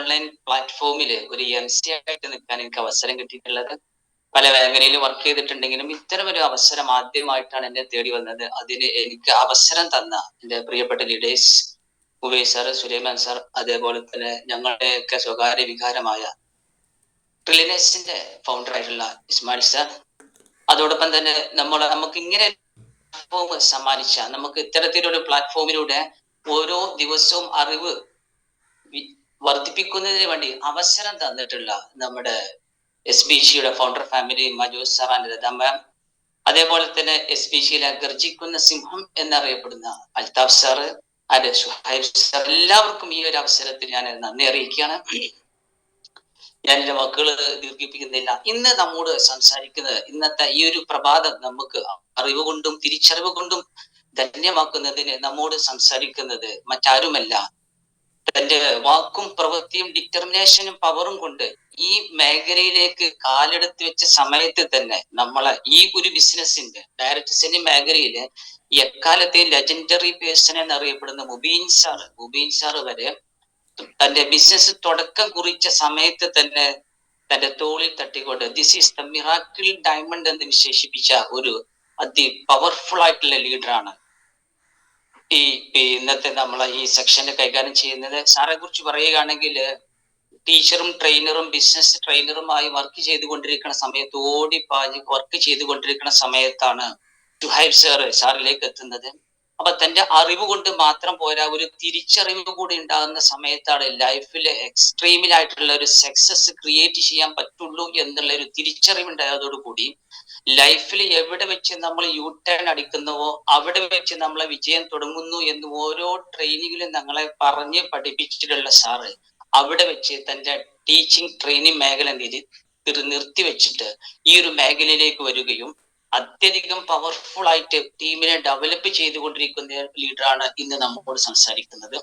Online പ്ലാറ്റ്ഫോമിൽ ഒരു MC ആയിട്ട് നിൽക്കാൻ എനിക്ക് അവസരം കിട്ടിയിട്ടുള്ളത്. പല മേഖലയിൽ വർക്ക് ചെയ്തിട്ടുണ്ടെങ്കിലും ഇത്തരം ഒരു അവസരം ആദ്യമായിട്ടാണ് എന്നെ തേടി വന്നത്. അതിന് എനിക്ക് അവസരം തന്ന എൻ്റെ പ്രിയപ്പെട്ട leaders Uwais sir, Sulaiman sir, അതേപോലെ തന്നെ ഞങ്ങളുടെയൊക്കെ സ്വകാര്യ വികാരമായ ട്രിലിനേഴ്സിന്റെ ഫൗണ്ടർ ആയിട്ടുള്ള ഇസ്മായിൽ സാർ, അതോടൊപ്പം തന്നെ നമുക്ക് ഇങ്ങനെ പ്ലാറ്റ്ഫോം സമ്മാനിച്ച, നമുക്ക് ഇത്തരത്തിലൊരു പ്ലാറ്റ്ഫോമിലൂടെ ഓരോ ദിവസവും അറിവ് വർദ്ധിപ്പിക്കുന്നതിന് വേണ്ടി അവസരം തന്നിട്ടുള്ള നമ്മുടെ SBCയുടെ founder family Majoos sir and Lata ma'am, അതേപോലെ തന്നെ SBCയിലെ ഗർജിക്കുന്ന സിംഹം എന്നറിയപ്പെടുന്ന Althaf sir and Suhaib sir, എല്ലാവർക്കും ഈ ഒരു അവസരത്തിൽ ഞാൻ നന്ദി അറിയിക്കുകയാണ്. ഞാൻ എൻ്റെ വാക്കുകൾ ദീർഘിപ്പിക്കുന്നില്ല. ഇന്ന് നമ്മോട് സംസാരിക്കുന്നത്, ഇന്നത്തെ ഈ ഒരു പ്രഭാതം നമുക്ക് അറിവ് കൊണ്ടും തിരിച്ചറിവ് കൊണ്ടും ധന്യമാക്കുന്നതിന് നമ്മോട് സംസാരിക്കുന്നത് മറ്റാരുമല്ല, തന്റെ വാക്കും പ്രവൃത്തിയും ഡിറ്റർമിനേഷനും പവറും കൊണ്ട് ഈ മേഖലയിലേക്ക് കാലെടുത്ത് വെച്ച സമയത്ത് തന്നെ നമ്മളെ ഈ ഒരു ബിസിനസിന്റെ ഡയറക്ട് സെല്ലിംഗ് മേഖലയില് എക്കാലത്തെയും ലെജൻഡറി പേഴ്സൺ എന്നറിയപ്പെടുന്ന മുബീൻ സാർ വരെ തന്റെ ബിസിനസ് തുടക്കം കുറിച്ച സമയത്ത് തന്നെ തന്റെ തോളിൽ തട്ടിക്കൊണ്ട് this is the miracle diamond എന്ന് വിശേഷിപ്പിച്ച ഒരു പവർഫുൾ ആയിട്ടുള്ള ലീഡറാണ് ഈ ഇന്നത്തെ നമ്മളെ ഈ സെക്ഷനിൽ കൈകാര്യം ചെയ്യുന്നത്. സാറെ കുറിച്ച് പറയുകയാണെങ്കിൽ, ടീച്ചറും ട്രെയിനറും ബിസിനസ് ട്രെയിനറുമായി വർക്ക് ചെയ്തുകൊണ്ടിരിക്കുന്ന സമയത്ത്, ഓടിപ്പാഞ്ഞ് വർക്ക് ചെയ്തുകൊണ്ടിരിക്കുന്ന സമയത്താണ് സുഹൈബ് സാറിലേക്ക് എത്തുന്നത്. അപ്പൊ തന്റെ അറിവ് കൊണ്ട് മാത്രം പോരാ, ഒരു തിരിച്ചറിവ് കൂടി ഉണ്ടാകുന്ന സമയത്താണ് ലൈഫിലെ എക്സ്ട്രീമിലായിട്ടുള്ള ഒരു സക്സസ് ക്രിയേറ്റ് ചെയ്യാൻ പറ്റുള്ളൂ എന്നുള്ള ഒരു തിരിച്ചറിവ് ഉണ്ടായതോടുകൂടി ലൈഫിൽ എവിടെ വെച്ച് നമ്മൾ ടേൺ അടിക്കുന്നുവോ അവിടെ വെച്ച് നമ്മളെ വിജയം തുടങ്ങുന്നു എന്ന് ഓരോ ട്രെയിനിങ്ങിലും ഞങ്ങളെ പറഞ്ഞ് പഠിപ്പിച്ചിട്ടുള്ള സാറ് അവിടെ വെച്ച് തന്റെ ടീച്ചിങ് ട്രെയിനിങ് മേഖല നിർത്തിവെച്ചിട്ട് ഈ ഒരു മേഖലയിലേക്ക് വരികയും അത്യധികം പവർഫുൾ ആയിട്ട് ടീമിനെ ഡെവലപ്പ് ചെയ്തുകൊണ്ടിരിക്കുന്ന ലീഡറാണ് ഇന്ന് നമ്മോട് സംസാരിക്കുന്നത്.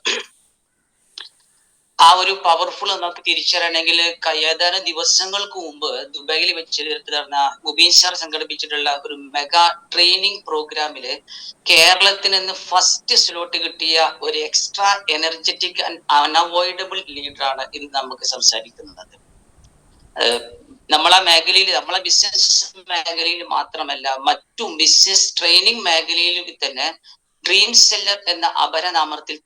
ആ ഒരു പവർഫുൾ നമുക്ക് തിരിച്ചറിയണമെങ്കിൽ ഏതാനും ദിവസങ്ങൾക്ക് മുമ്പ് ദുബായിൽ വെച്ച് നടന്ന മുബീൻ സാർ സംഘടിപ്പിച്ചിട്ടുള്ള ഒരു മെഗാ ട്രെയിനിങ് പ്രോഗ്രാമില് കേരളത്തിൽ നിന്ന് ഫസ്റ്റ് സ്ലോട്ട് കിട്ടിയ ഒരു എക്സ്ട്രാ എനർജറ്റിക് ആൻഡ് അൺഅവോയ്ഡബിൾ ലീഡറാണ് ഇന്ന് നമുക്ക് സംസാരിക്കുന്നത്. നമ്മളെ മേഖലയിൽ, നമ്മളെ ബിസിനസ് മേഖലയിൽ മാത്രമല്ല, മറ്റു ബിസിനസ് ട്രെയിനിങ് മേഖലയിൽ തന്നെ ഡ്രീം സെല്ലർ എന്ന അപരനാമത്തിൽ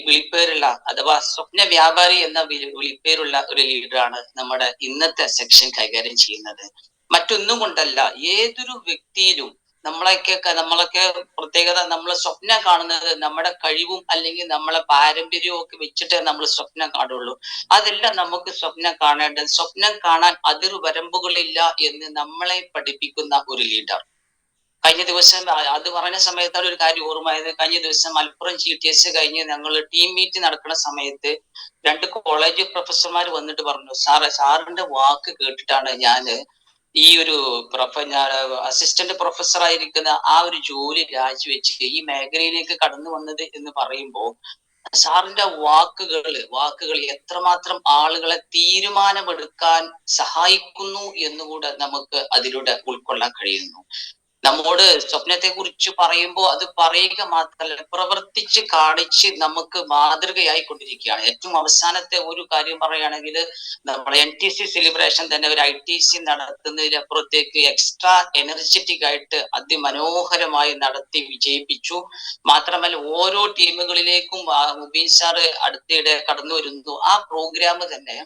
വിളിപ്പേരുള്ള, അഥവാ സ്വപ്ന വ്യാപാരി എന്ന വിളിപ്പേരുള്ള ഒരു ലീഡറാണ് നമ്മുടെ ഇന്നത്തെ സെക്ഷൻ കൈകാര്യം ചെയ്യുന്നത്. മറ്റൊന്നും കൊണ്ടല്ല, ഏതൊരു വ്യക്തിയിലും നമ്മളൊക്കെ പ്രത്യേകത, നമ്മൾ സ്വപ്നം കാണുന്നത് നമ്മുടെ കഴിവും അല്ലെങ്കിൽ നമ്മളെ പാരമ്പര്യവും ഒക്കെ വെച്ചിട്ട് നമ്മൾ സ്വപ്നം കാണുള്ളൂ. അതെല്ലാം നമുക്ക് സ്വപ്നം കാണേണ്ടത്, സ്വപ്നം കാണാൻ അതിർവരമ്പുകളില്ല എന്ന് നമ്മളെ പഠിപ്പിക്കുന്ന ഒരു ലീഡർ. കഴിഞ്ഞ ദിവസം അത് പറഞ്ഞ സമയത്താണ് ഒരു കാര്യം ഓർമ്മയായത്. കഴിഞ്ഞ ദിവസം മലപ്പുറം GTS കഴിഞ്ഞ് ഞങ്ങൾ ടീം മീറ്റ് നടക്കുന്ന സമയത്ത് 2 കോളേജ് പ്രൊഫസർമാർ വന്നിട്ട് പറഞ്ഞു, സാറിന്റെ വാക്ക് കേട്ടിട്ടാണ് ഞാൻ ഈ ഒരു അസിസ്റ്റന്റ് പ്രൊഫസർ ആയിരിക്കുന്ന ആ ഒരു ജോലി രാജിവെച്ച് ഈ മേഖലയിലേക്ക് കടന്നു വന്നത് എന്ന് പറയുമ്പോൾ സാറിന്റെ വാക്കുകൾ എത്രമാത്രം ആളുകളെ തീരുമാനമെടുക്കാൻ സഹായിക്കുന്നു എന്നുകൂടെ നമുക്ക് അതിലൂടെ ഉൾക്കൊള്ളാൻ കഴിയുന്നു. നമ്മോട് സ്വപ്നത്തെ കുറിച്ച് പറയുമ്പോൾ അത് പറയുക മാത്രമല്ല, പ്രവർത്തിച്ച് കാണിച്ച് നമുക്ക് മാതൃകയായി കൊണ്ടിരിക്കുകയാണ്. ഏറ്റവും അവസാനത്തെ ഒരു കാര്യം പറയുകയാണെങ്കിൽ, നമ്മുടെ NTC സെലിബ്രേഷൻ തന്നെ ഒരു ITC നടത്തുന്നതിനപ്പുറത്തേക്ക് എക്സ്ട്രാ എനർജറ്റിക് ആയിട്ട് അതിമനോഹരമായി നടത്തി വിജയിപ്പിച്ചു. മാത്രമല്ല ഓരോ ടീമുകളിലേക്കും മുബീൻ സാറ് അടുത്തിടെ കടന്നു വരുന്നു. ആ പ്രോഗ്രാം തന്നെ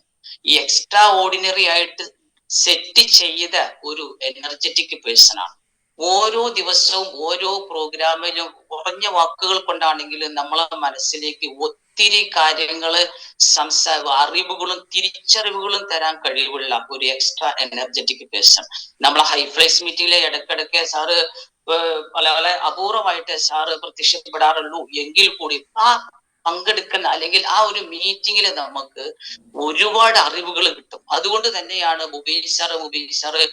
ഈ എക്സ്ട്രാ ഓർഡിനറി ആയിട്ട് സെറ്റ് ചെയ്ത ഒരു എനർജറ്റിക് പേഴ്സൺ ആണ്. ഓരോ ദിവസവും ഓരോ പ്രോഗ്രാമിലും കുറഞ്ഞ വാക്കുകൾ കൊണ്ടാണെങ്കിലും നമ്മളെ മനസ്സിലേക്ക് ഒത്തിരി കാര്യങ്ങള് അറിവുകളും തിരിച്ചറിവുകളും തരാൻ കഴിവുള്ള ഒരു എക്സ്ട്രാ എനർജറ്റിക് പേഴ്സൺ. നമ്മളെ ഹൈഫ്ലൈസ് മീറ്റിംഗിലെ ഇടയ്ക്കിടയ്ക്ക് സാറ് വളരെ അപൂർവമായിട്ട് സാറ് പ്രത്യക്ഷപ്പെടാറുള്ളൂ എങ്കിൽ കൂടി ആ പങ്കെടുക്കുന്ന അല്ലെങ്കിൽ ആ ഒരു മീറ്റിങ്ങിൽ നമുക്ക് ഒരുപാട് അറിവുകൾ കിട്ടും. അതുകൊണ്ട് തന്നെയാണ് മുബീൻ സാറ്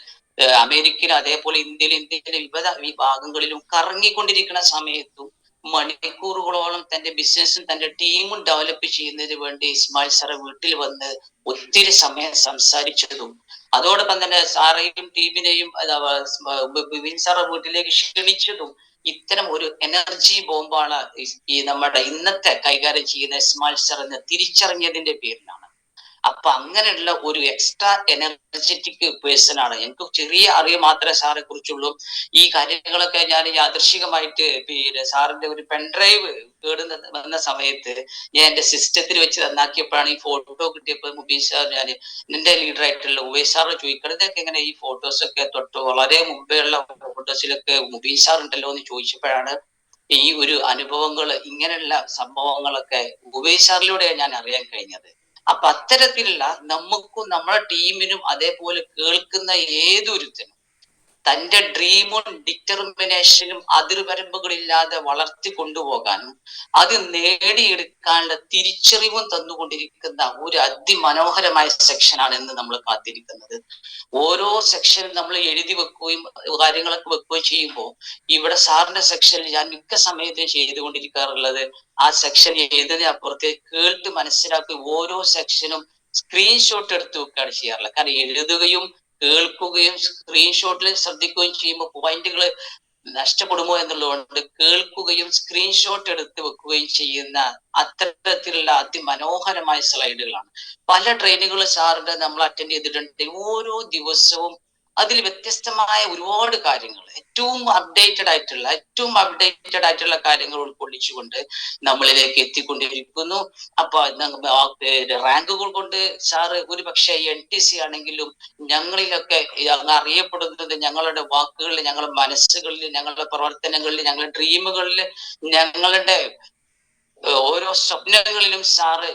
അമേരിക്കയിലും അതേപോലെ ഇന്ത്യയിലെ വിവിധ വിഭാഗങ്ങളിലും കറങ്ങിക്കൊണ്ടിരിക്കുന്ന സമയത്തും മണിക്കൂറുകളോളം തന്റെ ബിസിനസ്സും തന്റെ ടീമും ഡെവലപ്പ് ചെയ്യുന്നതിന് വേണ്ടി ഇസ്മായിൽ സാറ് വീട്ടിൽ വന്ന് ഒത്തിരി സമയം സംസാരിച്ചതും, അതോടൊപ്പം തന്നെ സാറേയും ടീമിനെയും ബിബിൻ സാറെ വീട്ടിലേക്ക് ക്ഷണിച്ചതും ഇത്തരം ഒരു എനർജി ബോംബാണ് ഈ നമ്മുടെ ഇന്നത്തെ കൈകാര്യം ചെയ്യുന്ന ഇസ്മായിൽ സാർ എന്ന് തിരിച്ചറിഞ്ഞതിന്റെ പേരിലാണ്. അപ്പൊ അങ്ങനെയുള്ള ഒരു എക്സ്ട്രാ എനർജറ്റിക് പേഴ്സൺ ആണ്. എനിക്ക് ചെറിയ അറിവ് മാത്രമേ സാറെ കുറിച്ചുള്ളൂ. ഈ കാര്യങ്ങളൊക്കെ ഞാൻ യാദൃശികമായിട്ട് പിന്നെ സാറിന്റെ ഒരു പെൻഡ്രൈവ് കേട് വന്ന സമയത്ത് ഞാൻ എന്റെ സിസ്റ്റത്തിൽ വെച്ച് നന്നാക്കിയപ്പോഴാണ് ഈ ഫോട്ടോ കിട്ടിയപ്പോൾ മുബീൻ സാർ, ഞാൻ എന്റെ ലീഡർ ആയിട്ടുള്ള ഉവൈസ് സാറ് ചോദിക്കണം, ഇതൊക്കെ എങ്ങനെ ഈ ഫോട്ടോസ് ഒക്കെ തൊട്ട് വളരെ മുമ്പേ ഉള്ള ഫോട്ടോസിലൊക്കെ മുബീൻ സാർ ഉണ്ടല്ലോ എന്ന് ചോദിച്ചപ്പോഴാണ് ഈ ഒരു അനുഭവങ്ങൾ, ഇങ്ങനെയുള്ള സംഭവങ്ങളൊക്കെ ഉവൈസ് സാറിലൂടെയാണ് ഞാൻ അറിയാൻ കഴിഞ്ഞത്. അപ്പൊ അത്തരത്തിലുള്ള നമുക്കും നമ്മുടെ ടീമിനും അതേപോലെ കേൾക്കുന്ന ഏതൊരുത്തനും തന്റെ ഡ്രീമും ഡിറ്റർമിനേഷനും അതിർവരമ്പുകളില്ലാതെ വളർത്തി കൊണ്ടുപോകാനും അത് നേടിയെടുക്കാനുള്ള തിരിച്ചറിവും തന്നുകൊണ്ടിരിക്കുന്ന ഒരു അതിമനോഹരമായ സെക്ഷനാണ് ഇന്ന് നമ്മൾ കാത്തിരിക്കുന്നത്. ഓരോ സെക്ഷനും നമ്മൾ എഴുതി വെക്കുകയും കാര്യങ്ങളൊക്കെ വെക്കുകയും ചെയ്യുമ്പോൾ ഇവിടെ സാറിന്റെ സെക്ഷനിൽ ഞാൻ മിക്ക സമയത്തും ചെയ്തുകൊണ്ടിരിക്കാറുള്ളത്, ആ സെക്ഷൻ എഴുതുന്നതിന് അപ്പുറത്തേക്ക് കേട്ട് മനസ്സിലാക്കി ഓരോ സെക്ഷനും സ്ക്രീൻഷോട്ട് എടുത്ത് വെക്കുകയാണ് ചെയ്യാറുള്ളത്. കാരണം എഴുതുകയും കേൾക്കുകയും സ്ക്രീൻഷോട്ടിൽ ശ്രദ്ധിക്കുകയും ചെയ്യുമ്പോൾ പോയിന്റുകൾ നഷ്ടപ്പെടുമോ എന്നുള്ളതുകൊണ്ട് കേൾക്കുകയും സ്ക്രീൻഷോട്ട് എടുത്ത് വെക്കുകയും ചെയ്യുന്ന അത്തരത്തിലുള്ള അതിമനോഹരമായ സ്ലൈഡുകളാണ്. പല ട്രെയിനുകൾ സാറിന്റെ നമ്മൾ അറ്റൻഡ് ചെയ്തിട്ടുണ്ട്. ഓരോ ദിവസവും അതിൽ വ്യത്യസ്തമായ ഒരുപാട് കാര്യങ്ങൾ, ഏറ്റവും അപ്ഡേറ്റഡ് ആയിട്ടുള്ള കാര്യങ്ങൾ ഉൾക്കൊള്ളിച്ചുകൊണ്ട് നമ്മളിലേക്ക് എത്തിക്കൊണ്ടിരിക്കുന്നു. അപ്പൊ റാങ്കുകൾ കൊണ്ട് സാറ് ഒരു പക്ഷേ NTC ആണെങ്കിലും ഞങ്ങളിലൊക്കെ അങ്ങ് അറിയപ്പെടുന്നത് ഞങ്ങളുടെ വാക്കുകളിൽ, ഞങ്ങളുടെ മനസ്സുകളിൽ, ഞങ്ങളുടെ പ്രവർത്തനങ്ങളിൽ, ഞങ്ങളുടെ ഡ്രീമുകളിൽ, ഞങ്ങളുടെ ഓരോ സ്വപ്നങ്ങളിലും സാറ്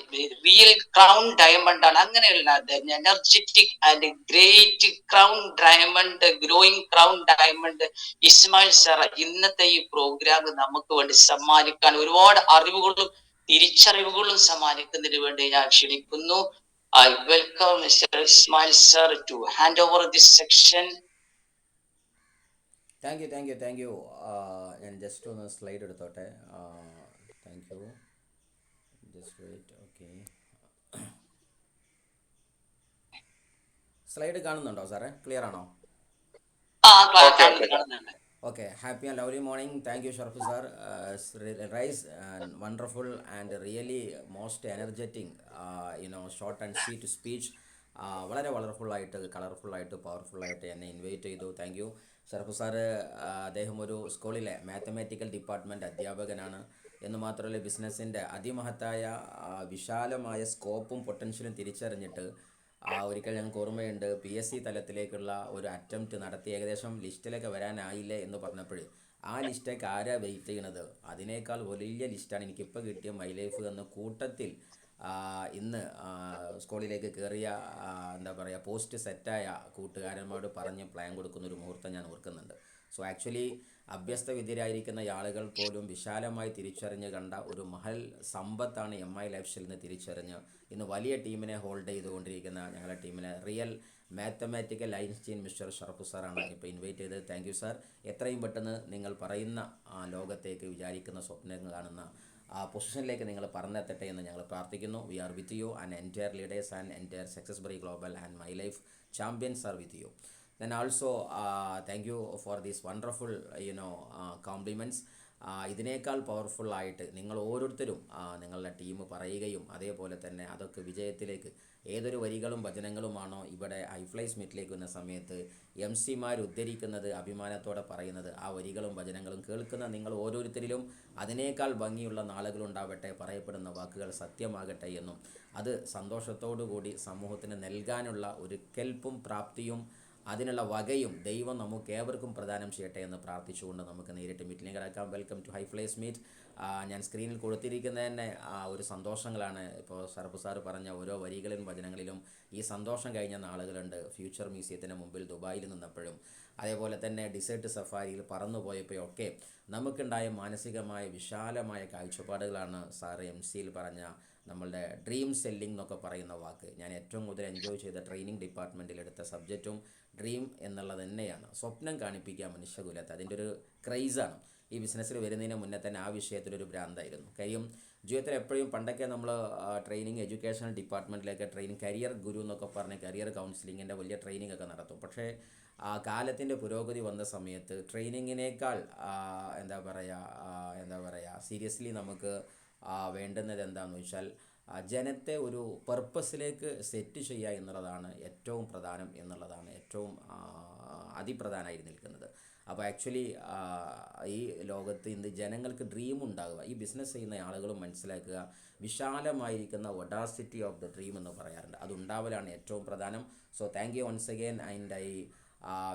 റിയൽ ക്രൗൺ ഡയമണ്ട് ആണ്. അങ്ങനെയുള്ള energetic and great crown diamond, growing crown diamond Ismail sir ഇന്നത്തെ ഈ പ്രോഗ്രാം നമുക്ക് വേണ്ടി സമ്മാനിക്കാൻ, ഒരുപാട് അറിവുകളും തിരിച്ചറിവുകളും സമ്മാനിക്കുന്നതിന് വേണ്ടി ഞാൻ ക്ഷണിക്കുന്നു. I welcome Mr. Ismail sir to hand over this section. Thank you. ഞാൻ ജസ്റ്റ് ഒന്ന് സ്ലൈഡ് എടുത്തോട്ടെ. Thank you. Just wait. Okay, slide കാണുന്നുണ്ടോ സാറേ? ക്ലിയർ ആണോ? Okay. Happy and lovely morning. Thank you Sharf sir. Rise and wonderful and really most energetic short and sweet speech. വളരെ കളർഫുള്ളായിട്ട് പവർഫുള്ളായിട്ട് എന്നെ ഇൻവൈറ്റ് ചെയ്തു. Thank you Sharf sir. അദ്ദേഹം ഒരു സ്കൂളിലെ മാത്തമാറ്റിക്കൽ ഡിപ്പാർട്ട്മെൻറ്റ് അധ്യാപകനാണ് എന്ന് മാത്രമല്ല, ബിസിനസ്സിൻ്റെ അതിമഹത്തായ വിശാലമായ സ്കോപ്പും പൊട്ടൻഷ്യലും തിരിച്ചറിഞ്ഞിട്ട് ഒരിക്കൽ ഞങ്ങൾക്ക് ഓർമ്മയുണ്ട്, PSC തലത്തിലേക്കുള്ള ഒരു അറ്റംപ്റ്റ് നടത്തി ഏകദേശം ലിസ്റ്റിലൊക്കെ വരാനായില്ലേ എന്ന് പറഞ്ഞപ്പോൾ ആ ലിസ്റ്റൊക്കെ ആരാ വെയിറ്റ് ചെയ്യണത്, അതിനേക്കാൾ വലിയ ലിസ്റ്റാണ് എനിക്കിപ്പോൾ കിട്ടിയ മൈ ലൈഫ് എന്ന കൂട്ടത്തിൽ ഇന്ന് സ്കൂളിലേക്ക് കയറിയ പോസ്റ്റ് സെറ്റായ കൂട്ടുകാരന്മാരോട് പറഞ്ഞ് പ്ലാൻ കൊടുക്കുന്നൊരു മുഹൂർത്തം ഞാൻ ഓർക്കുന്നുണ്ട്. സോ ആക്ച്വലി അഭ്യസ്ത വിദ്യരായിരിക്കുന്ന ആളുകൾ പോലും വിശാലമായി തിരിച്ചറിഞ്ഞ് കണ്ട ഒരു മഹൽ സമ്പത്താണ് MI ലൈഫ്സിൽ നിന്ന് തിരിച്ചറിഞ്ഞ് ഇന്ന് വലിയ ടീമിനെ ഹോൾഡ് ചെയ്തുകൊണ്ടിരിക്കുന്ന ഞങ്ങളുടെ ടീമിനെ real mathematical Einstein mister Sharafu സാറാണ് ഇപ്പോൾ ഇൻവൈറ്റ് ചെയ്തത്. Thank you sir. എത്രയും പെട്ടെന്ന് നിങ്ങൾ പറയുന്ന ലോകത്തേക്ക് വിചാരിക്കുന്ന സ്വപ്നങ്ങൾ കാണുന്ന പൊസിഷനിലേക്ക് നിങ്ങൾ പറഞ്ഞെത്തട്ടെ എന്ന് ഞങ്ങൾ പ്രാർത്ഥിക്കുന്നു. We are with you and entire leaders and entire successbury global and my life champions are with you. Then also thank you for these wonderful compliments. ഇതിനേക്കാൾ പവർഫുള്ളായിട്ട് നിങ്ങൾ ഓരോരുത്തരും നിങ്ങളുടെ ടീം പറയുകയും അതേപോലെ തന്നെ അതൊക്കെ വിജയത്തിലേക്ക് ഏതൊരു വരികളും വചനങ്ങളുമാണോ ഇവിടെ ഹൈഫ്ലൈസ് മീറ്റിലേക്ക് വന്ന സമയത്ത് MC-മാർ ഉദ്ധരിക്കുന്നത്, അഭിമാനത്തോടെ പറയുന്നത്, ആ വരികളും വചനങ്ങളും കേൾക്കുന്ന നിങ്ങൾ ഓരോരുത്തരിലും അതിനേക്കാൾ ഭംഗിയുള്ള നാളുകളുണ്ടാവട്ടെ, പറയപ്പെടുന്ന വാക്കുകൾ സത്യമാകട്ടെ എന്നും അത് സന്തോഷത്തോടു കൂടി സമൂഹത്തിന് നൽകാനുള്ള ഒരു കെൽപ്പും പ്രാപ്തിയും അതിനുള്ള വകയും ദൈവം നമുക്ക് ഏവർക്കും പ്രദാനം ചെയ്യട്ടെ എന്ന് പ്രാർത്ഥിച്ചുകൊണ്ട് നമുക്ക് നേരിട്ട് മീറ്റിലേക്ക് കിടക്കാം. Welcome to hiflies meet. ഞാൻ സ്ക്രീനിൽ കൊടുത്തിരിക്കുന്നത് തന്നെ ഒരു സന്തോഷങ്ങളാണ്. ഇപ്പോൾ ഷറഫ് സാറ് പറഞ്ഞ ഓരോ വരികളിലും വചനങ്ങളിലും ഈ സന്തോഷം കഴിഞ്ഞ നാളുകളുണ്ട്. ഫ്യൂച്ചർ മ്യൂസിയത്തിന് മുമ്പിൽ ദുബായിൽ നിന്നപ്പോഴും അതേപോലെ തന്നെ ഡിസേർട്ട് സഫാരിയിൽ പറന്നുപോയപ്പോഴൊക്കെ നമുക്കുണ്ടായ മാനസികമായ വിശാലമായ കാഴ്ചപ്പാടുകളാണ് സാറ് MC-യിൽ പറഞ്ഞ നമ്മളുടെ ഡ്രീം സെല്ലിംഗ് എന്നൊക്കെ പറയുന്ന വാക്ക്. ഞാൻ ഏറ്റവും കൂടുതൽ എൻജോയ് ചെയ്ത ട്രെയിനിങ് ഡിപ്പാർട്ട്മെൻറ്റിൽ എടുത്ത സബ്ജക്റ്റും ഡ്രീം എന്നുള്ളത് തന്നെയാണ്. സ്വപ്നം കാണിപ്പിക്കുക മനുഷ്യകുലത്തെ, അതിൻ്റെ ഒരു ക്രൈസാണ്. ഈ ബിസിനസ്സിൽ വരുന്നതിന് മുന്നേ തന്നെ ആ വിഷയത്തിലൊരു ഭ്രാന്തായിരുന്നു. കാര്യം ജീവിതത്തിൽ എപ്പോഴും പണ്ടൊക്കെ നമ്മൾ ട്രെയിനിങ് എഡ്യൂക്കേഷണൽ ഡിപ്പാർട്ട്മെൻറ്റിലേക്ക് ട്രെയിനിങ് കരിയർ ഗുരു എന്നൊക്കെ പറഞ്ഞ് കരിയർ കൗൺസിലിങ്ങിൻ്റെ വലിയ ട്രെയിനിങ് ഒക്കെ നടത്തും. പക്ഷേ കാലത്തിൻ്റെ പുരോഗതി വന്ന സമയത്ത് ട്രെയിനിങ്ങിനേക്കാൾ സീരിയസ്ലി നമുക്ക് വേണ്ടുന്നത് എന്താണെന്ന് വെച്ചാൽ ജനത്തെ ഒരു പർപ്പസിലേക്ക് സെറ്റ് ചെയ്യുക എന്നുള്ളതാണ് ഏറ്റവും പ്രധാനം എന്നുള്ളതാണ് ഏറ്റവും അതിപ്രധാനമായി നിൽക്കുന്നത്. അപ്പോൾ ആക്ച്വലി ഈ ലോകത്ത് ഇന്ന് ജനങ്ങൾക്ക് ഡ്രീം ഉണ്ടാകുക, ഈ ബിസിനസ് ചെയ്യുന്ന ആളുകളും മനസ്സിലാക്കുക, വിശാലമായിരിക്കുന്ന ഒഡാസിറ്റി ഓഫ് ദ ഡ്രീം എന്ന് പറയാറുണ്ട്, അതുണ്ടാവലാണ് ഏറ്റവും പ്രധാനം. So thank you once again and I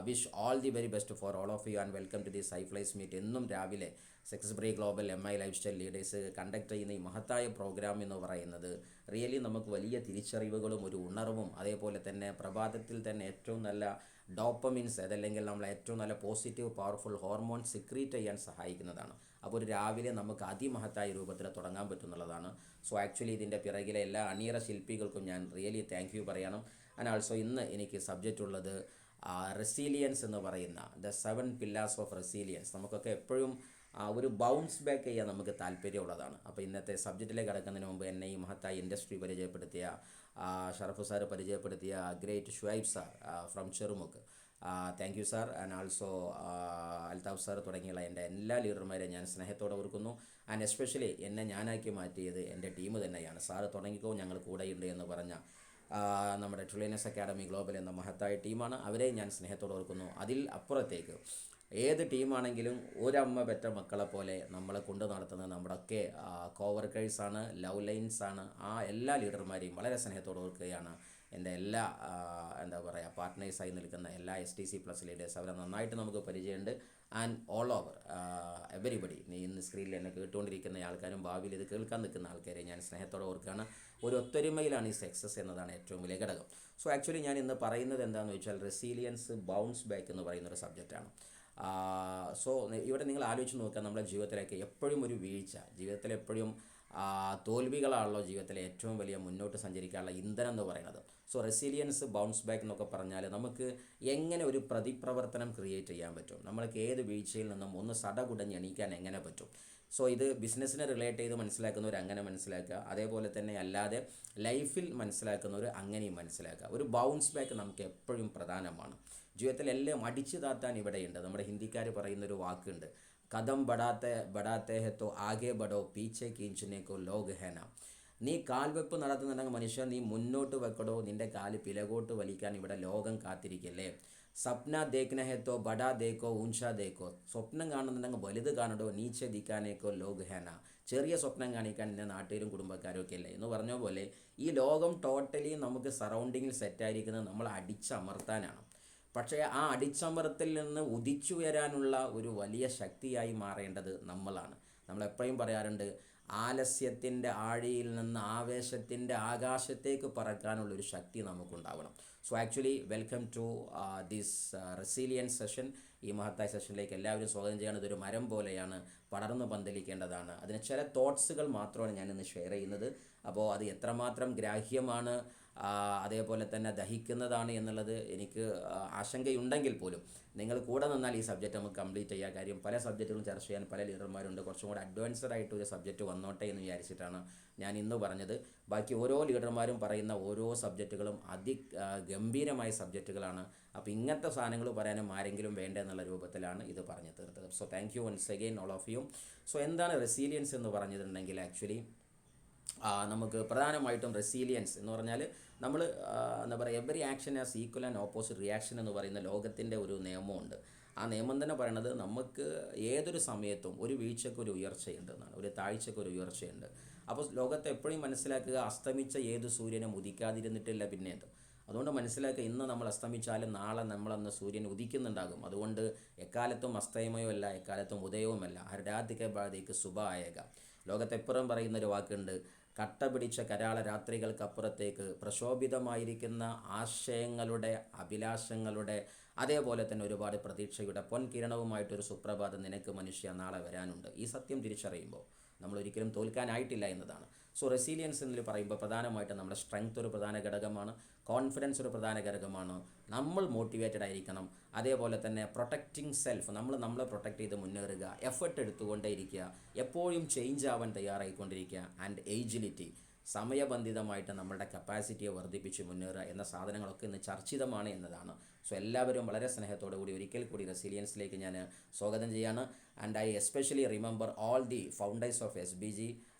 wish all the very best for all of you and welcome to the hiflies meet. എന്നും രാവിലെ success break global MI lifestyle leaders conduct ചെയ്യുന്ന ഈ മഹത്തായ പ്രോഗ്രാം എന്ന് പറയുന്നത് really നമുക്ക് വലിയ തിരിച്ചറിവുകളും ഒരു ഉണർവും അതേപോലെ തന്നെ പ്രഭാതത്തിൽ തന്നെ ഏറ്റവും നല്ല ഡോപ്പമിൻസ് അതല്ലെങ്കിൽ നമ്മൾ ഏറ്റവും നല്ല പോസിറ്റീവ് പവർഫുൾ ഹോർമോൺ സിക്രീറ്റ് ചെയ്യാൻ സഹായിക്കുന്നതാണ്. അപ്പോൾ ഒരു രാവിലെ നമുക്ക് അതിമഹത്തായ രൂപത്തിൽ തുടങ്ങാൻ പറ്റുന്നുള്ളതാണ്. സോ ആക്ച്വലി ഇതിൻ്റെ പിറകിലെ എല്ലാ അണിയറ ശില്പികൾക്കും ഞാൻ റിയലി താങ്ക് യു പറയണം. ആൻഡ് ആൾസോ ഇന്ന് എനിക്ക് സബ്ജക്റ്റ് ഉള്ളത് റെസീലിയൻസ് എന്ന് പറയുന്ന ദ 7 പില്ലേഴ്സ് ഓഫ് റെസീലിയൻസ്. നമുക്കൊക്കെ എപ്പോഴും ഒരു ബൗൺസ് ബാക്ക് ചെയ്യാൻ നമുക്ക് താല്പര്യമുള്ളതാണ്. അപ്പോൾ ഇന്നത്തെ സബ്ജക്റ്റിലേക്ക് കടക്കുന്നതിന് മുമ്പ് എന്നെ ഈ മഹത്തായ ഇൻഡസ്ട്രി പരിചയപ്പെടുത്തിയ ഷറഫ് സാർ പരിചയപ്പെടുത്തിയ great Shuaib sir from Cherumukku, thank you sir. And also Althaf sir തുടങ്ങിയുള്ള എൻ്റെ എല്ലാ ലീഡർമാരെ ഞാൻ സ്നേഹത്തോടെ ഓർക്കുന്നു. ആൻഡ് എസ്പെഷ്യലി എന്നെ ഞാനാക്കി മാറ്റിയത് എൻ്റെ ടീം തന്നെയാണ്. സാറ് തുടങ്ങിക്കോ, ഞങ്ങൾ കൂടെയുണ്ട് എന്ന് പറഞ്ഞ നമ്മുടെ ട്രില്യനസ് അക്കാഡമി ഗ്ലോബൽ എന്ന മഹത്തായ ടീമാണ്. അവരെ ഞാൻ സ്നേഹത്തോടെ ഓർക്കുന്നു. അതിൽ അപ്പുറത്തേക്ക് ഏത് ടീമാണെങ്കിലും ഒരമ്മ പെറ്റ മക്കളെ പോലെ നമ്മളെ കൊണ്ടു നടത്തുന്നത് നമ്മുടെയൊക്കെ കോവർക്കേഴ്സാണ്, ലവ് ലൈൻസാണ്. ആ എല്ലാ ലീഡർമാരെയും വളരെ സ്നേഹത്തോടെ ഓർക്കുകയാണ്. എൻ്റെ എല്ലാ എന്താ പറയുക പാർട്ട്നേഴ്സായി നിൽക്കുന്ന എല്ലാ STC+ ലീഡേഴ്സ്, അവരെ നന്നായിട്ട് നമുക്ക് പരിചയമുണ്ട്. ആൻഡ് ഓൾ ഓവർ എവരിബഡി, ഇന്ന് സ്ക്രീനിൽ എന്നെ കേട്ടുകൊണ്ടിരിക്കുന്ന ആൾക്കാരും ഭാവിയിൽ ഇത് കേൾക്കാൻ നിൽക്കുന്ന ആൾക്കാരെ ഞാൻ സ്നേഹത്തോടെ ഓർക്കുകയാണ്. ഒരു ഒത്തൊരുമയിലാണ് ഈ സക്സസ് എന്നതാണ് ഏറ്റവും വലിയ ഘടകം. സോ ആക്ച്വലി ഞാൻ ഇന്ന് പറയുന്നത് എന്താണെന്ന് വെച്ചാൽ റെസീലിയൻസ് ബൗൺസ് ബാക്ക് എന്ന് പറയുന്നൊരു സബ്ജക്റ്റാണ്. സോ ഇവിടെ നിങ്ങൾ ആലോചിച്ച് നോക്കുക, നമ്മുടെ ജീവിതത്തിലേക്ക് എപ്പോഴും ഒരു വീഴ്ച, ജീവിതത്തിൽ എപ്പോഴും തോൽവികളാണല്ലോ ജീവിതത്തിലെ ഏറ്റവും വലിയ മുന്നോട്ട് സഞ്ചരിക്കാനുള്ള ഇന്ധനം എന്ന് പറയുന്നത്. സോ റെസീലിയൻസ് ബൗൺസ് ബാക്ക് എന്നൊക്കെ പറഞ്ഞാൽ നമുക്ക് എങ്ങനെ ഒരു പ്രതിപ്രവർത്തനം ക്രിയേറ്റ് ചെയ്യാൻ പറ്റും, നമ്മൾക്ക് ഏത് വീഴ്ചയിൽ നിന്നും ഒന്ന് സടകുടഞ്ഞ് എണീക്കാൻ എങ്ങനെ പറ്റും. സോ ഇത് ബിസിനസ്സിനെ റിലേറ്റ് ചെയ്ത് മനസ്സിലാക്കുന്നവർ അങ്ങനെ മനസ്സിലാക്കുക, അതേപോലെ തന്നെ അല്ലാതെ ലൈഫിൽ മനസ്സിലാക്കുന്നവർ അങ്ങനെയും മനസ്സിലാക്കുക. ഒരു ബൗൺസ് ബാക്ക് നമുക്ക് എപ്പോഴും പ്രധാനമാണ്. ജീവിതത്തിലെല്ലാം അടിച്ചു താത്താൻ ഇവിടെയുണ്ട്. നമ്മുടെ ഹിന്ദിക്കാർ പറയുന്നൊരു വാക്കുണ്ട്, കദം ബടാത്തെ ഹെ തോ ആകെ ബഡോ പീച്ചെ കീഞ്ചനേക്കോ ലോഗ് ഹേന. നീ കാൽവെപ്പ് നടത്തുന്നുണ്ടെങ്കിൽ മനുഷ്യൻ നീ മുന്നോട്ട് വെക്കടോ, നിൻ്റെ കാല് പിലകോട്ട് വലിക്കാൻ ഇവിടെ ലോകം കാത്തിരിക്കല്ലേ. സപ്ന ദേഖ്ന ഹെ തോ ബഡാ ദേക്കോ ഊഞ്ചാ ദേക്കോ. സ്വപ്നം കാണുന്നുണ്ടെങ്കിൽ വലുത് കാണടോ, നീച്ചെ ദിക്കാനേക്കോ ലോഗ് ഹേന. ചെറിയ സ്വപ്നം കാണിക്കാൻ എൻ്റെ നാട്ടിലും കുടുംബക്കാരും ഒക്കെ അല്ലേ എന്ന് പറഞ്ഞ പോലെ ഈ ലോകം ടോട്ടലി നമുക്ക് സറൗണ്ടിങ്ങിൽ സെറ്റായിരിക്കുന്നത് നമ്മൾ അടിച്ചമർത്താനാണ്. പക്ഷേ ആ അടിച്ചമർത്തിൽ നിന്ന് ഉദിച്ചു വരാനുള്ള ഒരു വലിയ ശക്തിയായി മാറേണ്ടത് നമ്മളാണ്. നമ്മളെപ്പോഴും പറയാറുണ്ട്, ആലസ്യത്തിൻ്റെ ആഴിയിൽ നിന്ന് ആവേശത്തിൻ്റെ ആകാശത്തേക്ക് പറക്കാനുള്ളൊരു ശക്തി നമുക്കുണ്ടാവണം. So actually welcome to this resilience session. ഈ മഹത്തായ സെഷനിലേക്ക് എല്ലാവരും സ്വാഗതം ചെയ്യണം. ഇതൊരു മരം പോലെയാണ്, പടർന്നു പന്തലിക്കേണ്ടതാണ്. അതിന് ചില തോട്ട്സുകൾ മാത്രമാണ് ഞാനിന്ന് ഷെയർ ചെയ്യുന്നത്. അപ്പോൾ അത് എത്രമാത്രം ഗ്രാഹ്യമാണ് അതേപോലെ തന്നെ ദഹിക്കുന്നതാണ് എന്നുള്ളത് എനിക്ക് ആശങ്കയുണ്ടെങ്കിൽ പോലും നിങ്ങൾ കൂടെ നിന്നാൽ ഈ സബ്ജക്റ്റ് നമുക്ക് കംപ്ലീറ്റ് ചെയ്യാം. കാര്യം പല സബ്ജക്റ്റുകളും ചർച്ച ചെയ്യാൻ പല ലീഡർമാരുണ്ട്. കുറച്ചും കൂടെ അഡ്വാൻസ്ഡ് ആയിട്ട് ഒരു സബ്ജക്റ്റ് വന്നോട്ടെ എന്ന് വിചാരിച്ചിട്ടാണ് ഞാൻ ഇന്ന് പറഞ്ഞത്. ബാക്കി ഓരോ ലീഡർമാരും പറയുന്ന ഓരോ സബ്ജക്റ്റുകളും ഗംഭീരമായ സബ്ജക്റ്റുകളാണ്. അപ്പോൾ ഇങ്ങനത്തെ സാധനങ്ങൾ പറയാനും ആരെങ്കിലും വേണ്ട എന്നുള്ള രൂപത്തിലാണ് ഇത് പറഞ്ഞു തീർത്തത്. So thank you once again all of you. So എന്താണ് റെസീലിയൻസ് എന്ന് പറഞ്ഞിട്ടുണ്ടെങ്കിൽ ആക്ച്വലി നമുക്ക് പ്രധാനമായിട്ടും റെസീലിയൻസ് എന്ന് പറഞ്ഞാൽ നമ്മൾ എന്താ പറയുക, every action as equal and opposite reaction എന്ന് പറയുന്ന ലോകത്തിൻ്റെ ഒരു നിയമമുണ്ട്. ആ നിയമം തന്നെ പറയണത് നമുക്ക് ഏതൊരു സമയത്തും ഒരു വീഴ്ചയ്ക്ക് ഒരു ഉയർച്ചയുണ്ടെന്നാണ്, ഒരു താഴ്ചയ്ക്ക് ഒരു ഉയർച്ചയുണ്ട്. അപ്പോൾ ലോകത്തെ എപ്പോഴും മനസ്സിലാക്കുക, അസ്തമിച്ച ഏത് സൂര്യനും ഉദിക്കാതിരുന്നിട്ടില്ല പിന്നേത്. അതുകൊണ്ട് മനസ്സിലാക്കുക, ഇന്ന് നമ്മൾ അസ്തമിച്ചാലും നാളെ നമ്മളന്ന് സൂര്യൻ ഉദിക്കുന്നുണ്ടാകും. അതുകൊണ്ട് എക്കാലത്തും അസ്തമയമല്ല, എക്കാലത്തും ഉദയവുമല്ല. ഹർരാധിക ബാധിക്ക് ശുഭ ആയേക. ലോകത്തെപ്പുറം പറയുന്നൊരു വാക്കുണ്ട്, കട്ട പിടിച്ച കരാള രാത്രികൾക്കപ്പുറത്തേക്ക് പ്രക്ഷോഭിതമായിരിക്കുന്ന ആശയങ്ങളുടെ, അഭിലാഷങ്ങളുടെ, അതേപോലെ തന്നെ ഒരുപാട് പ്രതീക്ഷയുടെ പൊൻകിരണവുമായിട്ടൊരു സുപ്രഭാതം നിനക്ക് മനുഷ്യ നാളെ വരാനുണ്ട്. ഈ സത്യം തിരിച്ചറിയുമ്പോൾ നമ്മളൊരിക്കലും തോൽക്കാനായിട്ടില്ല എന്നതാണ്. സോ റെസീലിയൻസ് എന്നതിൽ പറയുമ്പോൾ പ്രധാനമായിട്ടും നമ്മുടെ സ്ട്രെങ്ത് ഒരു പ്രധാന ഘടകമാണ്, കോൺഫിഡൻസ് ഒരു പ്രധാന ഘടകമാണ്. നമ്മൾ മോട്ടിവേറ്റഡ് ആയിരിക്കണം. അതേപോലെ തന്നെ പ്രൊട്ടക്റ്റിംഗ് സെൽഫ്, നമ്മളെ പ്രൊട്ടക്റ്റ് ചെയ്ത് മുന്നേറുക, എഫർട്ട് എടുത്തുകൊണ്ടേയിരിക്കുക, എപ്പോഴും ചേഞ്ച് ആവാൻ തയ്യാറായിക്കൊണ്ടിരിക്കുക. ആൻഡ് ഏജിലിറ്റി, സമയബന്ധിതമായിട്ട് നമ്മളുടെ കപ്പാസിറ്റിയെ വർദ്ധിപ്പിച്ച് മുന്നേറുക എന്ന സാധനങ്ങളൊക്കെ ഇന്ന് ചർച്ചിതമാണ് എന്നതാണ്. സോ എല്ലാവരും വളരെ സ്നേഹത്തോടു കൂടി ഒരിക്കൽ കൂടി റെസീലിയൻസിലേക്ക് ഞാൻ സ്വാഗതം ചെയ്യാണ്. And I especially remember all the founders of SBG,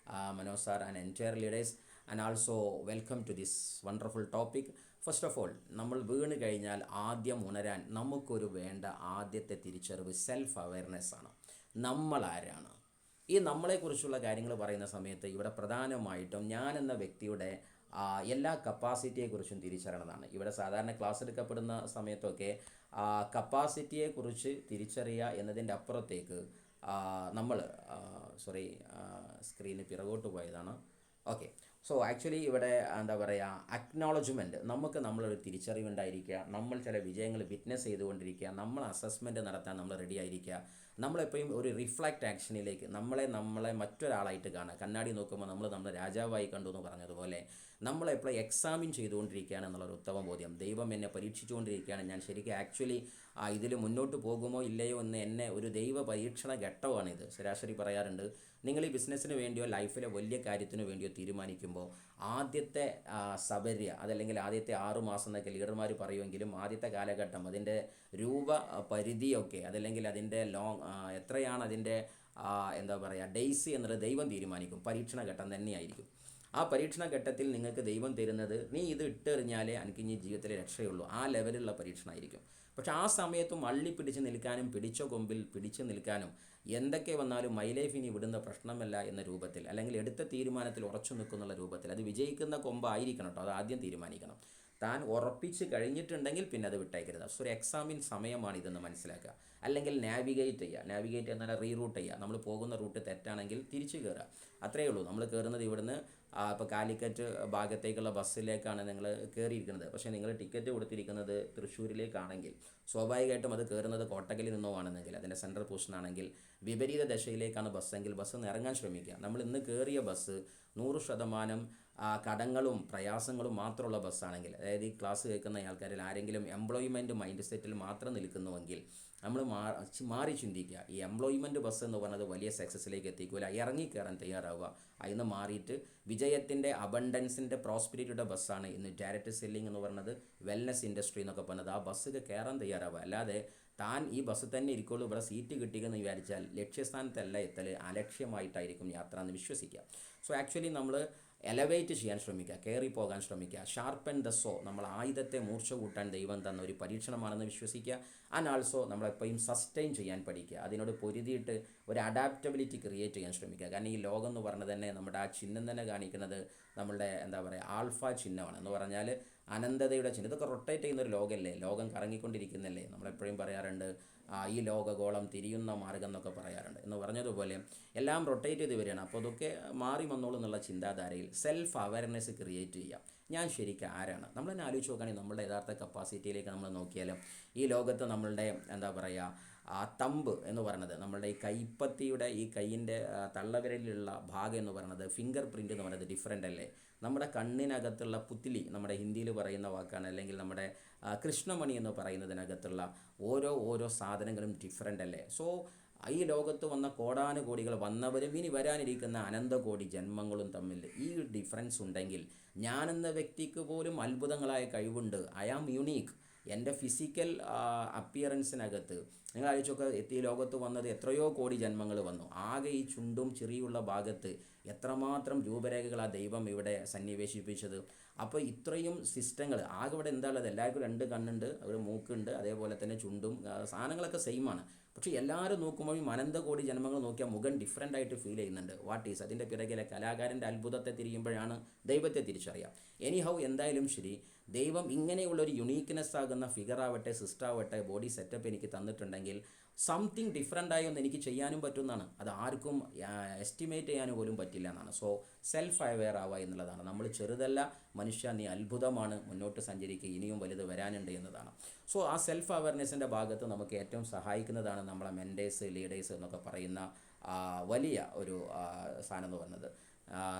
Manoj sir and entire leaders. And also welcome to this wonderful topic. First of all, നമ്മൾ വീണ് കഴിഞ്ഞാൽ ആദ്യം ഉണരാൻ നമുക്കൊരു വേണ്ട ആദ്യത്തെ തിരിച്ചറിവ് സെൽഫ് അവയർനെസ് ആണ്. നമ്മൾ ആരാണ്? ഈ നമ്മളെക്കുറിച്ചുള്ള കാര്യങ്ങൾ പറയുന്ന സമയത്ത് ഇവിടെ പ്രധാനമായിട്ടും ഞാൻ എന്ന വ്യക്തിയുടെ എല്ലാ കപ്പാസിറ്റിയെക്കുറിച്ചും തിരിച്ചറിയണതാണ്. ഇവിടെ സാധാരണ ക്ലാസ് എടുക്കപ്പെടുന്ന സമയത്തൊക്കെ കപ്പാസിറ്റിയെക്കുറിച്ച് തിരിച്ചറിയുക എന്നതിൻ്റെ അപ്പുറത്തേക്ക് നമ്മൾ സോറി, സ്ക്രീന് പിറകോട്ട് പോയതാണ്. ഓക്കെ, സോ ആക്ച്വലി ഇവിടെ എന്താ പറയുക, അക്നോളജ്മെൻറ്റ്, നമുക്ക് നമ്മളൊരു തിരിച്ചറിവുണ്ടായിരിക്കുക, നമ്മൾ ചില വിജയങ്ങൾ വിറ്റ്നസ് ചെയ്തുകൊണ്ടിരിക്കുക, നമ്മൾ അസസ്മെൻറ്റ് നടത്താൻ നമ്മൾ റെഡി ആയിരിക്കുക, നമ്മളെപ്പോഴും ഒരു റിഫ്ലക്റ്റ് ആക്ഷനിലേക്ക് നമ്മളെ മറ്റൊരാളായിട്ട് കാണുക. കണ്ണാടി നോക്കുമ്പോൾ നമ്മൾ രാജാവായി കണ്ടു എന്ന് പറഞ്ഞതുപോലെ നമ്മളെപ്പോഴും എക്സാമിൻ ചെയ്തുകൊണ്ടിരിക്കുകയാണ് എന്നുള്ളൊരു ഉത്തമ ബോധ്യം. ദൈവം എന്നെ പരീക്ഷിച്ചുകൊണ്ടിരിക്കുകയാണ്, ഞാൻ ശരിക്കും ആക്ച്വലി ഇതിൽ മുന്നോട്ട് പോകുമോ ഇല്ലയോ എന്ന് എന്നെ ഒരു ദൈവ പരീക്ഷണ ഘട്ടമാണിത്. ശരാശരി പറയാറുണ്ട്, നിങ്ങൾ ഈ ബിസിനസ്സിന് വേണ്ടിയോ ലൈഫിലെ വലിയ കാര്യത്തിന് വേണ്ടിയോ തീരുമാനിക്കുമ്പോൾ ആദ്യത്തെ സബര്യ, അതല്ലെങ്കിൽ ആദ്യത്തെ 6 മാസം എന്നൊക്കെ ലീഡർമാർ പറയുമെങ്കിലും ആദ്യത്തെ കാലഘട്ടം അതിൻ്റെ രൂപ പരിധിയൊക്കെ, അതല്ലെങ്കിൽ അതിൻ്റെ എത്രയാണ് അതിൻ്റെ എന്താ പറയുക ഡേയ്സ് എന്നുള്ളത് ദൈവം തീരുമാനിക്കും. പരീക്ഷണ ഘട്ടം തന്നെയായിരിക്കും. ആ പരീക്ഷണ ഘട്ടത്തിൽ നിങ്ങൾക്ക് ദൈവം തരുന്നത്, നീ ഇത് ഇട്ടെറിഞ്ഞാലേ എനിക്ക് ഇനി ജീവിതത്തിൽ രക്ഷയുള്ളൂ, ആ ലെവലിലുള്ള പരീക്ഷണമായിരിക്കും. പക്ഷെ ആ സമയത്തും അള്ളിപ്പിടിച്ച് നിൽക്കാനും പിടിച്ച കൊമ്പിൽ പിടിച്ചു നിൽക്കാനും എന്തൊക്കെ വന്നാലും മൈ ലൈഫ് ഇനി വിടുന്ന പ്രശ്നമല്ല എന്ന രൂപത്തിൽ, അല്ലെങ്കിൽ എടുത്ത തീരുമാനത്തിൽ ഉറച്ചു നിൽക്കുന്നുള്ള രൂപത്തിൽ, അത് വിജയിക്കുന്ന കൊമ്പായിരിക്കണം കേട്ടോ, അത് ആദ്യം തീരുമാനിക്കണം. താൻ ഉറപ്പിച്ച് കഴിഞ്ഞിട്ടുണ്ടെങ്കിൽ പിന്നെ അത് വിട്ടേക്കരുത്. സോ ഒരു എക്സാമിൻ സമയമാണിതെന്ന് മനസ്സിലാക്കുക. അല്ലെങ്കിൽ നാവിഗേറ്റ് എന്നാൽ റീറൂട്ട് ചെയ്യുക. നമ്മൾ പോകുന്ന റൂട്ട് തെറ്റാണെങ്കിൽ തിരിച്ചു കയറുക, അത്രയേ ഉള്ളൂ. നമ്മൾ കയറുന്നത് ഇവിടുന്ന് ഇപ്പോൾ കാലിക്കറ്റ് ഭാഗത്തേക്കുള്ള ബസ്സിലേക്കാണ് നിങ്ങൾ കയറിയിരിക്കുന്നത്. പക്ഷേ നിങ്ങൾ ടിക്കറ്റ് കൊടുത്തിരിക്കുന്നത് തൃശ്ശൂരിലേക്കാണെങ്കിൽ സ്വാഭാവികമായിട്ടും അത് കയറുന്നത് കോട്ടക്കലിൽ നിന്നോ ആണെന്നെങ്കിൽ അതിൻ്റെ സെൻട്രൽ പൊസിഷനാണെങ്കിൽ വിപരീത ദശയിലേക്കാണ് ബസ്സെങ്കിൽ ബസ് നിന്ന് ഇറങ്ങാൻ ശ്രമിക്കുക. നമ്മൾ ഇന്ന് കയറിയ ബസ് 100% കടങ്ങളും പ്രയാസങ്ങളും മാത്രമുള്ള ബസ്സാണെങ്കിൽ, അതായത് ഈ ക്ലാസ് കേൾക്കുന്ന ആൾക്കാരിൽ ആരെങ്കിലും എംപ്ലോയ്മെൻറ്റ് മൈൻഡ് സെറ്റിൽ മാത്രം നിൽക്കുന്നുവെങ്കിൽ നമ്മൾ മാറി ചിന്തിക്കുക. ഈ എംപ്ലോയ്മെൻറ്റ് ബസ് എന്ന് പറയുന്നത് വലിയ സക്സസ്സിലേക്ക് എത്തിക്കില്ല, ഇറങ്ങിക്കയറാൻ തയ്യാറാവുക. അതിന് മാറിയിട്ട് വിജയത്തിൻ്റെ അബണ്ടൻസിൻ്റെ പ്രോസ്പെരിറ്റിയുടെ ബസ്സാണ് ഇന്ന് ഡയറക്റ്റ് സെല്ലിംഗ് എന്ന് പറയുന്നത്, വെൽനസ് ഇൻഡസ്ട്രി എന്നൊക്കെ പറഞ്ഞത്. ആ ബസ്സൊക്കെ കയറാൻ തയ്യാറാവുക. അല്ലാതെ താൻ ഈ ബസ് തന്നെ ഇരിക്കുള്ളൂ, ഇവിടെ സീറ്റ് കിട്ടിയെന്ന് വിചാരിച്ചാൽ ലക്ഷ്യസ്ഥാനത്തല്ല എത്തൽ, അലക്ഷ്യമായിട്ടായിരിക്കും യാത്ര എന്ന് വിശ്വസിക്കുക. സോ ആക്ച്വലി നമ്മൾ എലവേറ്റ് ചെയ്യാൻ ശ്രമിക്കുക, കയറി പോകാൻ ശ്രമിക്കുക. ഷാർപ്പൻ ദ സോ, നമ്മൾ ആയുധത്തെ മൂർച്ച കൂട്ടാൻ ദൈവം തന്ന ഒരു പരീക്ഷണമാണെന്ന് വിശ്വസിക്കുക. ആൻഡ് ആൾസോ നമ്മളെപ്പോഴും സസ്റ്റെയിൻ ചെയ്യാൻ പഠിക്കുക, അതിനോട് പൊരുതിയിട്ട് ഒരു അഡാപ്റ്റബിലിറ്റി ക്രിയേറ്റ് ചെയ്യാൻ ശ്രമിക്കുക. കാരണം ഈ ലോകം എന്ന് പറഞ്ഞത് തന്നെ, നമ്മുടെ ആ ചിഹ്നം തന്നെ കാണിക്കുന്നത് നമ്മളുടെ എന്താ പറയുക ആൽഫ ചിഹ്നമാണ്. എന്ന് പറഞ്ഞാൽ അനന്തതയുടെ ചിഹ്നം. ഇതൊക്കെ റൊട്ടേറ്റ് ചെയ്യുന്നൊരു ലോകമല്ലേ, ലോകം കറങ്ങിക്കൊണ്ടിരിക്കുന്നല്ലേ. നമ്മളെപ്പോഴും പറയാറുണ്ട് ഈ ലോകഗോളം തിരിയുന്ന മാർഗം എന്നൊക്കെ പറയാറുണ്ട്. എന്ന് പറഞ്ഞതുപോലെ എല്ലാം റൊട്ടേറ്റ് ചെയ്ത് വരികയാണ്. അപ്പോൾ അതൊക്കെ മാറി വന്നോളൂ എന്നുള്ള ചിന്താധാരയിൽ സെൽഫ് അവയർനെസ് ക്രിയേറ്റ് ചെയ്യുക. ഞാൻ ശരിക്കും ആരാണ്? നമ്മൾ തന്നെ ആലോചിച്ച് നോക്കുകയാണെങ്കിൽ നമ്മളുടെ യഥാർത്ഥ കപ്പാസിറ്റിയിലേക്ക് നമ്മൾ നോക്കിയാലും ഈ ലോകത്ത് നമ്മളുടെ എന്താ പറയുക തമ്പ് എന്ന് പറയുന്നത്, നമ്മളുടെ ഈ കൈപ്പത്തിയുടെ ഈ കൈയിൻ്റെ തള്ളവിരലിലുള്ള ഭാഗം എന്ന് പറയുന്നത്, ഫിംഗർ പ്രിൻ്റ് എന്ന് പറയുന്നത് ഡിഫറെൻ്റ് അല്ലേ? നമ്മുടെ കണ്ണിനകത്തുള്ള പുത്തിലി, നമ്മുടെ ഹിന്ദിയിൽ പറയുന്ന വാക്കാണ്, അല്ലെങ്കിൽ നമ്മുടെ കൃഷ്ണമണി എന്ന് പറയുന്നതിനകത്തുള്ള ഓരോ സാധനങ്ങളും ഡിഫറെൻ്റ് അല്ലേ? സോ ഈ ലോകത്ത് വന്ന കോടാനുകോടികൾ വന്നവരും ഇനി വരാനിരിക്കുന്ന അനന്തകോടി ജന്മങ്ങളും തമ്മിൽ ഈ ഡിഫറൻസ് ഉണ്ടെങ്കിൽ ഞാനെന്ന വ്യക്തിക്ക് പോലും അത്ഭുതങ്ങളായ കഴിവുണ്ട്. I am unique. എൻ്റെ ഫിസിക്കൽ അപ്പിയറൻസിനകത്ത് നിങ്ങൾ ആലോചിച്ചൊക്കെ ഈ ലോകത്ത് വന്നത് എത്രയോ കോടി ജന്മങ്ങൾ വന്നു. ആകെ ഈ ചുണ്ടും ചെറിയുള്ള ഭാഗത്ത് എത്രമാത്രം രൂപരേഖകളാണ് ദൈവം ഇവിടെ സന്നിവേശിപ്പിച്ചത്. അപ്പോൾ ഇത്രയും സിസ്റ്റങ്ങൾ ആകെ ഇവിടെ എന്താ ഉള്ളത്? എല്ലാവർക്കും 2 കണ്ണുണ്ട്, ഒരു മൂക്കുണ്ട്, അതേപോലെ തന്നെ ചുണ്ടും സാധനങ്ങളൊക്കെ സെയിമാണ്. പക്ഷേ എല്ലാവരും നോക്കുമ്പോഴും അനന്തകോടി ജന്മങ്ങൾ നോക്കിയാൽ മുഖം ഡിഫറെൻ്റ് ആയിട്ട് ഫീൽ ചെയ്യുന്നുണ്ട്. വാട്ട് ഈസ് അതിൻ്റെ പിറകിലെ കലാകാരൻ്റെ അത്ഭുതത്തെ തിരിയുമ്പോഴാണ് ദൈവത്തെ തിരിച്ചറിയാം. എനിഹൗ എന്തായാലും ശരി, ദൈവം ഇങ്ങനെയുള്ളൊരു യുണീക്ക്നെസ് ആകുന്ന ഫിഗറാവട്ടെ, സിസ്റ്റാവട്ടെ, ബോഡി സെറ്റപ്പ് എനിക്ക് തന്നിട്ടുണ്ടെങ്കിൽ സംതിങ് ഡിഫറെൻ്റായി ഒന്ന് എനിക്ക് ചെയ്യാനും പറ്റുമെന്നാണ്. അത് ആർക്കും എസ്റ്റിമേറ്റ് ചെയ്യാനും പോലും പറ്റില്ല എന്നാണ്. സോ സെൽഫ് അവെയർ ആവുക എന്നുള്ളതാണ്. നമ്മൾ ചെറുതല്ല മനുഷ്യ, നീ അത്ഭുതമാണ്, മുന്നോട്ട് സഞ്ചരിക്കുക, ഇനിയും വലുത് വരാനുണ്ട് എന്നതാണ്. സോ ആ സെൽഫ് അവെയർനെസ്സിൻ്റെ ഭാഗത്ത് നമുക്ക് ഏറ്റവും സഹായിക്കുന്നതാണ് നമ്മളെ മെൻറ്റേഴ്സ്, ലീഡേഴ്സ് എന്നൊക്കെ പറയുന്ന വലിയ ഒരു സാധനം എന്ന് പറയുന്നത്.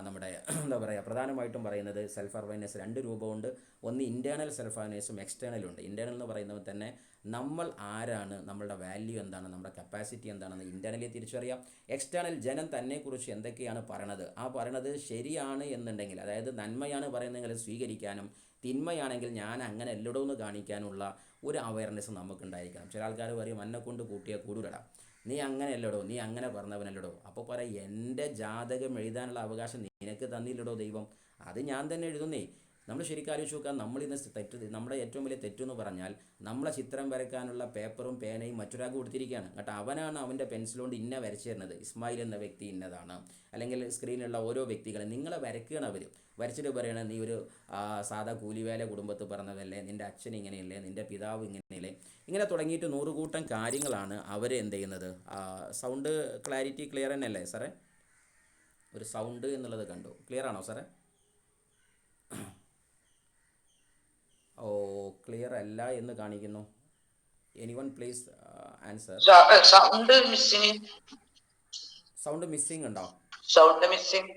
നമ്മുടെ എന്താ പറയുക, പ്രധാനമായിട്ടും പറയുന്നത് സെൽഫ് അവെയർനെസ് 2 രൂപമുണ്ട്. ഒന്ന് ഇൻറ്റേർണൽ സെൽഫ് അവെയർനെസ്സും എക്സ്റ്റേണലും ഉണ്ട്. ഇൻറ്റേർണൽ എന്ന് പറയുന്നത് തന്നെ നമ്മൾ ആരാണ്, നമ്മളുടെ വാല്യൂ എന്താണ്, നമ്മുടെ കപ്പാസിറ്റി എന്താണെന്ന് ഇൻറ്റേർണലി തിരിച്ചറിയാം. എക്സ്റ്റേണൽ ജനം തന്നെക്കുറിച്ച് എന്തൊക്കെയാണ് പറയണത്, ആ പറയണത് ശരിയാണ് എന്നുണ്ടെങ്കിൽ, അതായത് നന്മയാണ് പറയുന്നതെങ്കിൽ സ്വീകരിക്കാനും, തിന്മയാണെങ്കിൽ ഞാൻ അങ്ങനെ എല്ലടോന്ന് കാണിക്കാനുള്ള ഒരു അവയർനെസ് നമുക്കുണ്ടായിരിക്കണം. ചില ആൾക്കാർ പറയും എന്നെ കൊണ്ട് കൂട്ടിയാൽ കൂടൂലടാ, നീ അങ്ങനെയല്ലടോ, നീ അങ്ങനെ പറഞ്ഞവനല്ലടോ. അപ്പോൾ പറയാം എൻ്റെ ജാതകം എഴുതാനുള്ള അവകാശം നിനക്ക് തന്നില്ലടോ ദൈവം. അത് ഞാൻ തന്നെ എഴുതുന്നേ. നമ്മൾ ശരിക്കും ആലോചിച്ച് നോക്കുക, നമ്മളിന്ന് നമ്മുടെ ഏറ്റവും വലിയ തെറ്റെന്ന് പറഞ്ഞാൽ നമ്മളെ ചിത്രം വരയ്ക്കാനുള്ള പേപ്പറും പേനയും മറ്റൊരാൾക്ക് കൊടുത്തിരിക്കുകയാണ്. എന്നിട്ട് അവനാണ് അവൻ്റെ പെൻസിലുകൊണ്ട് ഇന്ന വരച്ചു തരുന്നത്. ഇസ്മായിൽ എന്ന വ്യക്തി ഇന്നതാണ്, അല്ലെങ്കിൽ സ്ക്രീനിലുള്ള ഓരോ വ്യക്തികളെ നിങ്ങളെ വരയ്ക്കുകയാണ് അവർ. വരച്ചിട്ട് പറയണത് നീ ഒരു സാധാ കൂലിവേല കുടുംബത്തിൽ പറഞ്ഞതല്ലേ, നിൻ്റെ അച്ഛൻ ഇങ്ങനെയല്ലേ, നിൻ്റെ പിതാവ് ഇങ്ങനെയല്ലേ, ഇങ്ങനെ തുടങ്ങിയിട്ട് നൂറുകൂട്ടം കാര്യങ്ങളാണ് അവർ എന്ത് ചെയ്യുന്നത്. സൗണ്ട് ക്ലാരിറ്റി ക്ലിയർ തന്നെയല്ലേ സാറേ? ഒരു സൗണ്ട് എന്നുള്ളത് കണ്ടു. ക്ലിയർ ആണോ സാറേ? ഓ, ക്ലിയർ അല്ല എന്ന് കാണിക്കുന്നു. Anyone please answer. Sound missing. Sound missing ഉണ്ടോ? Sound missing.